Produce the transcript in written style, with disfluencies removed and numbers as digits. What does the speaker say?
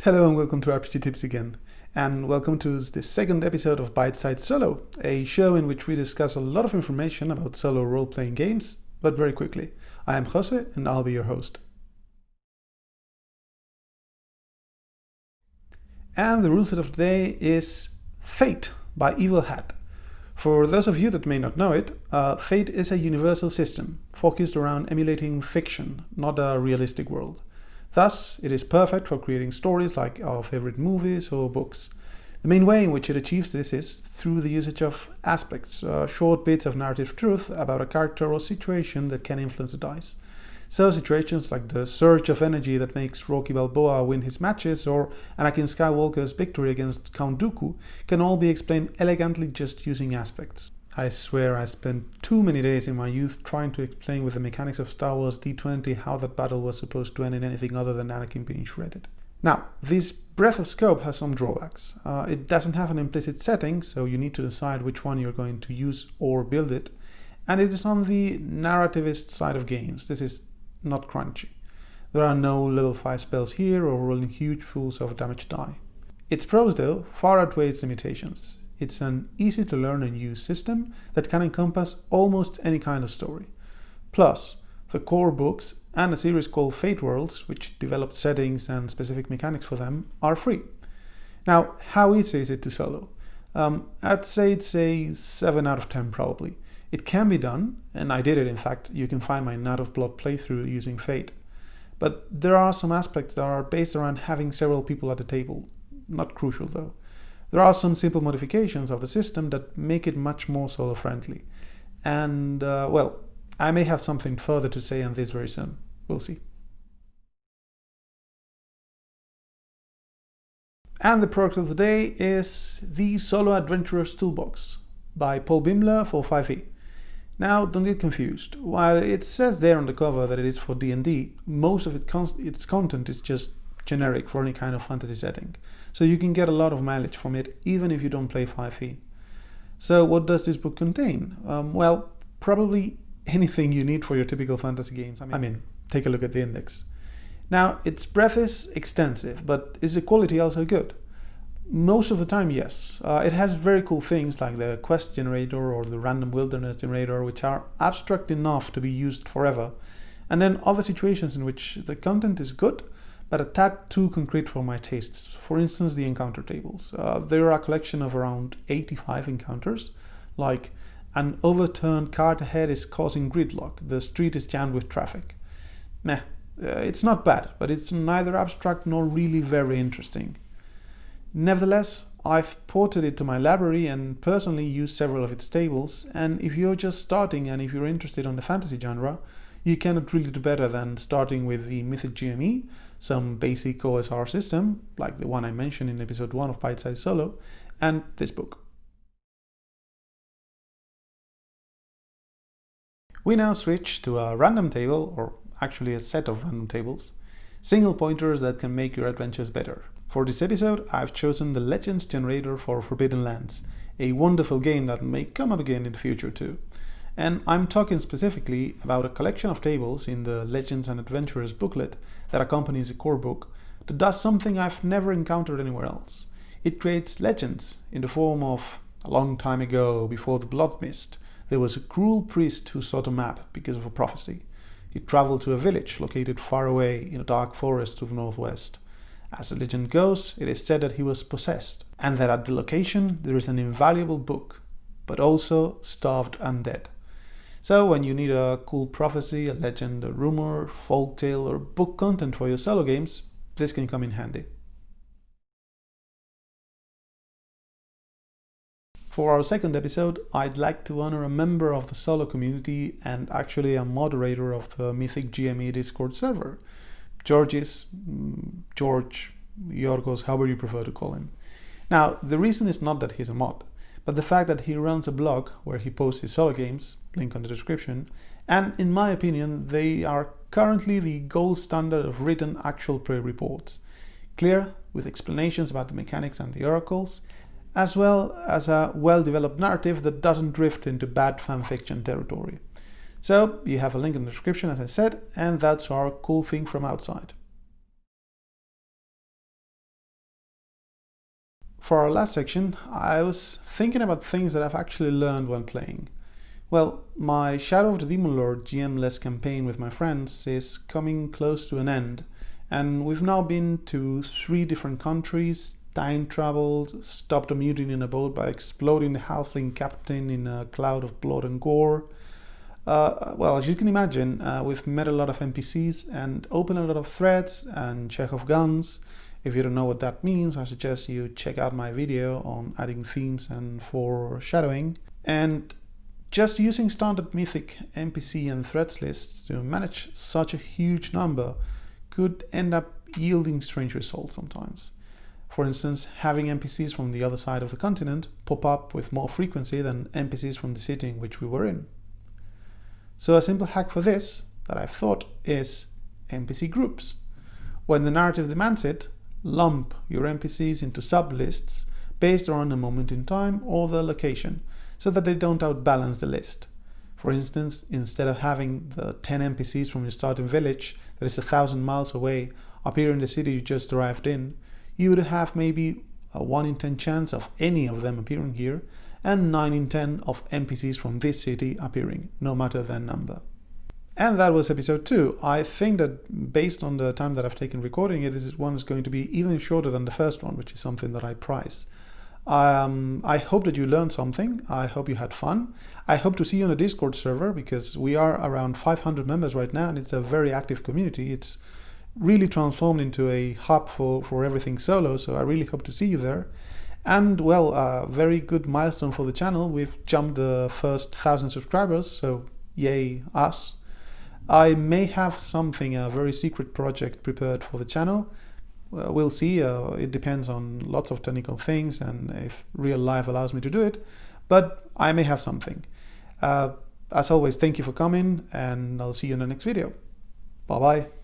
Hello and welcome to RPG Tips again, and welcome to the second episode of Bite Size Solo, a show in which we discuss a lot of information about solo role-playing games, but very quickly. I am Jose and I'll be your host. And the rule set of today is Fate by Ive Learned. For those of you that may not know it, Fate is a universal system focused around emulating fiction, not a realistic world. Thus, it is perfect for creating stories like our favorite movies or books. The main way in which it achieves this is through the usage of aspects, short bits of narrative truth about a character or situation that can influence the dice. So situations like the surge of energy that makes Rocky Balboa win his matches or Anakin Skywalker's victory against Count Dooku can all be explained elegantly just using aspects. I swear I spent too many days in my youth trying to explain with the mechanics of Star Wars D20 how that battle was supposed to end in anything other than Anakin being shredded. Now, this breadth of scope has some drawbacks. It doesn't have an implicit setting, so you need to decide which one you're going to use or build it. And it is on the narrativist side of games. This is not crunchy. There are no level 5 spells here or rolling huge pools of damage die. Its pros, though, far outweigh its limitations. It's an easy to learn and use system that can encompass almost any kind of story. Plus, the core books and a series called Fate Worlds, which developed settings and specific mechanics for them, are free. Now, how easy is it to solo? I'd say it's a 7 out of 10 probably. It can be done, and I did it in fact. You can find my Night of Blood playthrough using Fate. But there are some aspects that are based around having several people at the table. Not crucial though. There are some simple modifications of the system that make it much more solo-friendly. And, well, I may have something further to say on this very soon. We'll see. And the product of the day is the Solo Adventurer's Toolbox by Paul Bimler for 5e. Now, don't get confused. While it says there on the cover that it is for D&D, most of its content is just generic for any kind of fantasy setting. So you can get a lot of mileage from it even if you don't play 5e. So what does this book contain? Well, probably anything you need for your typical fantasy games. I mean, take a look at the index. Now, its breadth is extensive, but is the quality also good? Most of the time, yes. It has very cool things like the quest generator or the random wilderness generator, which are abstract enough to be used forever. And then other situations in which the content is good, but a tad too concrete for my tastes. For instance, the encounter tables. There are a collection of around 85 encounters, like an overturned cart ahead is causing gridlock, the street is jammed with traffic. Meh, it's not bad, but it's neither abstract nor really very interesting. Nevertheless, I've ported it to my library and personally used several of its tables, and if you're just starting and if you're interested in the fantasy genre, you cannot really do better than starting with the Mythic GME, some basic OSR system, like the one I mentioned in episode 1 of Bite Size Solo, and this book. We now switch to a random table, or actually a set of random tables, single pointers that can make your adventures better. For this episode, I've chosen the Legends generator for Forbidden Lands, a wonderful game that may come up again in the future too. And I'm talking specifically about a collection of tables in the Legends and Adventurers booklet that accompanies the core book that does something I've never encountered anywhere else. It creates legends in the form of a long time ago, before the Blood Mist, there was a cruel priest who sought a map because of a prophecy. He traveled to a village located far away in a dark forest to the northwest. As the legend goes, it is said that he was possessed, and that at the location there is an invaluable book, but also starved undead. So when you need a cool prophecy, a legend, a rumor, folktale, or book content for your solo games, this can come in handy. For our second episode, I'd like to honor a member of the solo community and actually a moderator of the Mythic GME Discord server, George, Yorkos, however you prefer to call him. Now, the reason is not that he's a mod, but the fact that he runs a blog where he posts his solo games, link on the description, and in my opinion, they are currently the gold standard of written actual play reports. Clear, with explanations about the mechanics and the oracles, as well as a well-developed narrative that doesn't drift into bad fanfiction territory. So you have a link in the description, as I said, and that's our cool thing from outside. For our last section, I was thinking about things that I've actually learned while playing. Well, my Shadow of the Demon Lord GM-less campaign with my friends is coming close to an end, and we've now been to 3 different countries, time traveled, stopped a mutiny in a boat by exploding the halfling captain in a cloud of blood and gore. Well, as you can imagine, we've met a lot of NPCs and opened a lot of threads and check of guns. If you don't know what that means, I suggest you check out my video on adding themes and foreshadowing. And just using standard mythic NPC and threats lists to manage such a huge number could end up yielding strange results sometimes. For instance, having NPCs from the other side of the continent pop up with more frequency than NPCs from the city in which we were in. So a simple hack for this that I've thought is NPC groups. When the narrative demands it, lump your NPCs into sublists based on a moment in time or the location, so that they don't outbalance the list. For instance, instead of having the 10 NPCs from your starting village that is 1,000 miles away appear in the city you just arrived in, you would have maybe a 1 in 10 chance of any of them appearing here, and 9 in 10 of NPCs from this city appearing, no matter their number. And that was episode 2. I think that based on the time that I've taken recording it, this one is going to be even shorter than the first one, which is something that I prize. I hope that you learned something. I hope you had fun. I hope to see you on the Discord server, because we are around 500 members right now, and it's a very active community. It's really transformed into a hub for everything solo, so I really hope to see you there. And well, a very good milestone for the channel. We've jumped the first 1,000 subscribers, so yay us. I may have something, a very secret project prepared for the channel. We'll see. It depends on lots of technical things and if real life allows me to do it, but I may have something. As always, thank you for coming, and I'll see you in the next video. Bye bye.